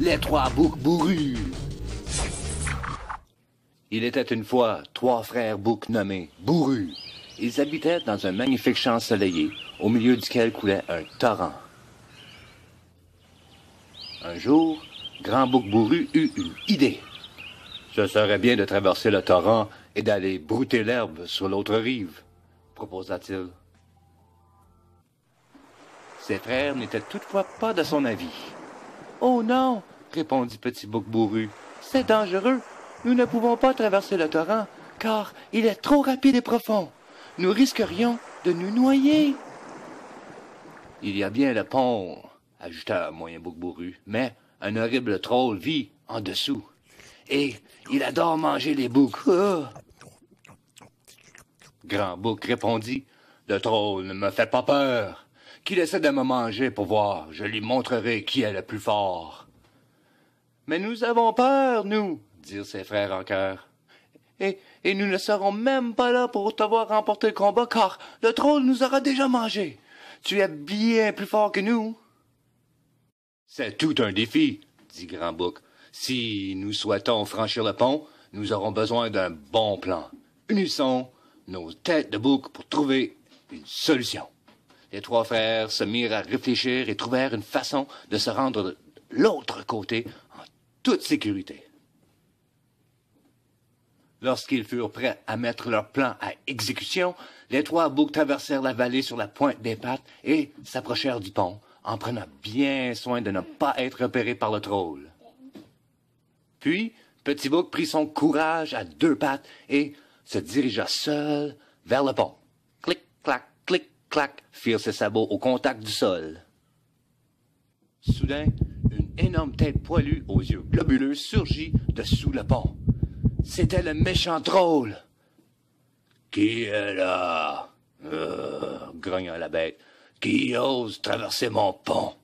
les trois boucs bourrus. Il était une fois trois frères boucs nommés Bourrus. Ils habitaient dans un magnifique champ ensoleillé, au milieu duquel coulait un torrent. Un jour, Grand Bouc Bourru eut une idée. Ce serait bien de traverser le torrent et d'aller brouter l'herbe sur l'autre rive, proposa-t-il. Ses frères n'étaient toutefois pas de son avis. « Oh non !» répondit Petit Bouc Bourru. « C'est dangereux. Nous ne pouvons pas traverser le torrent, car il est trop rapide et profond. Nous risquerions de nous noyer. »« Il y a bien le pont, » ajouta Moyen Bouc Bourru, « mais un horrible troll vit en dessous. Et il adore manger les boucs. Grand Bouc répondit, « Le troll ne me fait pas peur. Qu'il essaie de me manger pour voir, je lui montrerai qui est le plus fort. »« Mais nous avons peur, nous, » dirent ses frères en chœur. Et nous ne serons même pas là pour te voir remporter le combat, car le troll nous aura déjà mangés. Tu es bien plus fort que nous. »« C'est tout un défi, » dit Grand Bouc. « Si nous souhaitons franchir le pont, nous aurons besoin d'un bon plan. Unissons nos têtes de bouc pour trouver une solution. » Les trois frères se mirent à réfléchir et trouvèrent une façon de se rendre de l'autre côté en toute sécurité. Lorsqu'ils furent prêts à mettre leur plan à exécution, les trois boucs traversèrent la vallée sur la pointe des pattes et s'approchèrent du pont, en prenant bien soin de ne pas être repérés par le troll. Puis, Petit Bouc prit son courage à deux pattes et se dirigea seul vers le pont. Clic-clac, clic-clac, firent ses sabots au contact du sol. Soudain, une énorme tête poilue aux yeux globuleux surgit dessous le pont. C'était le méchant troll. « Qui est là? Grogna la bête. « Qui ose traverser mon pont? »«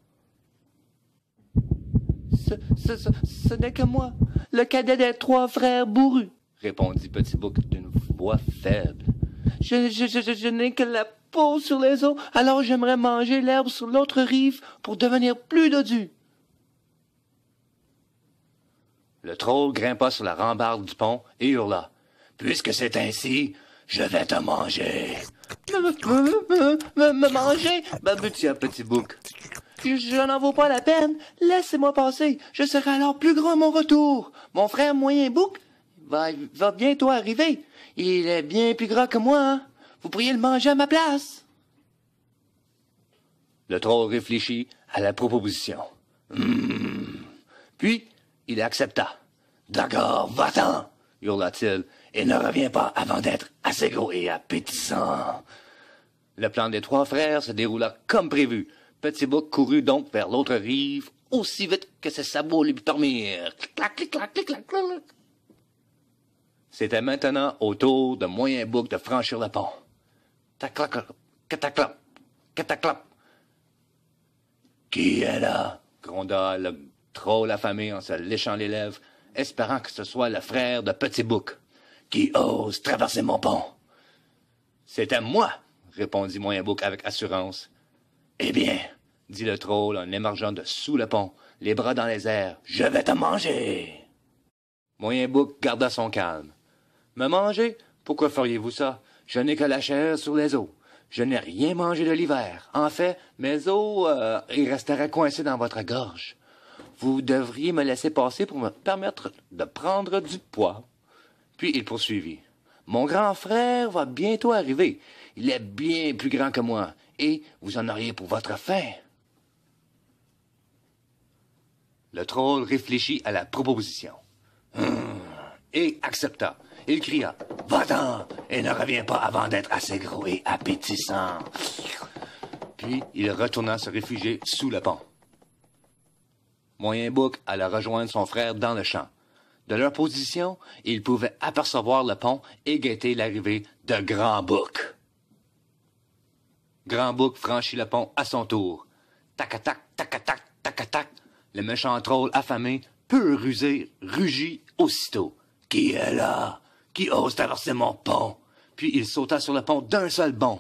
Ce n'est que moi, le cadet des trois frères bourrus, » répondit Petit Bouc d'une voix faible. « Je n'ai que la peau sur les os, alors j'aimerais manger l'herbe sur l'autre rive pour devenir plus dodu. » Le troll grimpa sur la rambarde du pont et hurla. « Puisque c'est ainsi, je vais te manger. »« Me manger ?» balbutia Petit Bouc. « Je n'en vaux pas la peine. Laissez-moi passer. Je serai alors plus grand à mon retour. Mon frère Moyen Bouc va bientôt arriver. Il est bien plus gras que moi. Hein? Vous pourriez le manger à ma place. » Le troll réfléchit à la proposition. Puis, il accepta. « D'accord, va-t'en !» hurla-t-il, « et ne reviens pas avant d'être assez gros et appétissant. » Le plan des trois frères se déroula comme prévu. Petit Bouc courut donc vers l'autre rive, aussi vite que ses sabots lui permirent. Clic-clac, clic-clac, clic-clac, clic-clac. C'était maintenant au tour de Moyen Bouc de franchir le pont. Tac-clac, cataclop, cataclop. « Qui est là? » gronda le troll affamé en se léchant les lèvres, espérant que ce soit le frère de Petit Bouc. « Qui ose traverser mon pont? »« C'était moi, » répondit Moyen Bouc avec assurance. « Eh bien, » dit le troll en émergeant de sous le pont, les bras dans les airs, « je vais te manger. » Moyen Bouc garda son calme. « Me manger? Pourquoi feriez-vous ça? Je n'ai que la chair sur les os. Je n'ai rien mangé de l'hiver. En fait, mes os, ils resteraient coincés dans votre gorge. Vous devriez me laisser passer pour me permettre de prendre du poids. » Puis il poursuivit. « Mon grand frère va bientôt arriver. Il est bien plus grand que moi, et vous en auriez pour votre faim. » Le troll réfléchit à la proposition. Et accepta. Il cria « Va-t'en et ne reviens pas avant d'être assez gros et appétissant. » Puis il retourna se réfugier sous le pont. Moyen Bouc alla rejoindre son frère dans le champ. De leur position, ils pouvaient apercevoir le pont et guetter l'arrivée de Grand Bouc. Grand Bouc franchit le pont à son tour. Tac-tac, tac-tac, tac-tac. Le méchant troll affamé, peu rusé, rugit aussitôt. « Qui est là? Qui ose traverser mon pont? » Puis il sauta sur le pont d'un seul bond.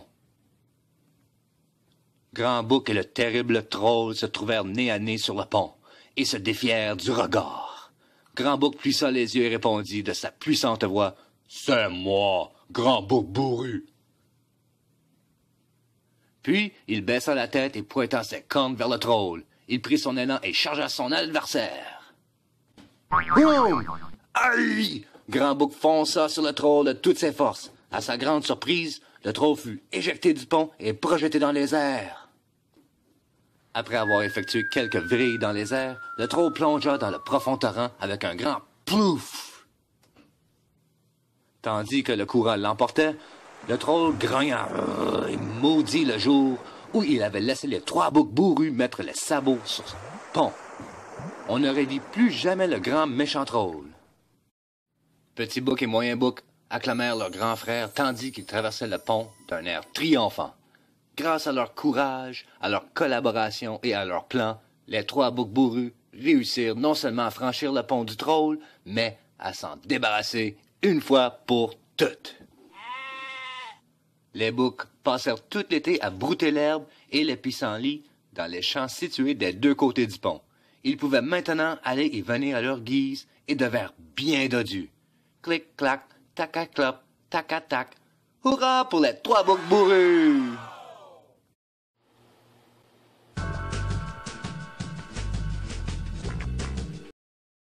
Grand Bouc et le terrible troll se trouvèrent nez à nez sur le pont. et se défièrent du regard. Grand Bouc plissa les yeux et répondit de sa puissante voix, « C'est moi, Grand Bouc bourru. » Puis, il baissa la tête et pointa ses cornes vers le trôle. Il prit son élan et chargea son adversaire. Boum! Aïe! Grand Bouc fonça sur le trôle de toutes ses forces. À sa grande surprise, le trôle fut éjecté du pont et projeté dans les airs. Après avoir effectué quelques vrilles dans les airs, le trôle plongea dans le profond torrent avec un grand plouf. Tandis que le courant l'emportait, le trôle grogna et maudit le jour où il avait laissé les 3 boucs bourrus mettre les sabots sur son pont. On ne revit plus jamais le grand méchant trôle. Petit Bouc et Moyen Bouc acclamèrent leur grand frère tandis qu'ils traversaient le pont d'un air triomphant. Grâce à leur courage, à leur collaboration et à leur plan, les 3 boucs bourrus réussirent non seulement à franchir le pont du trôle, mais à s'en débarrasser une fois pour toutes. Les boucs passèrent tout l'été à brouter l'herbe et les pissenlits dans les champs situés des 2 côtés du pont. Ils pouvaient maintenant aller et venir à leur guise et devinrent bien dodus. Clic-clac, tac-à-clop, tac-à-tac. Hurrah pour les 3 boucs bourrus!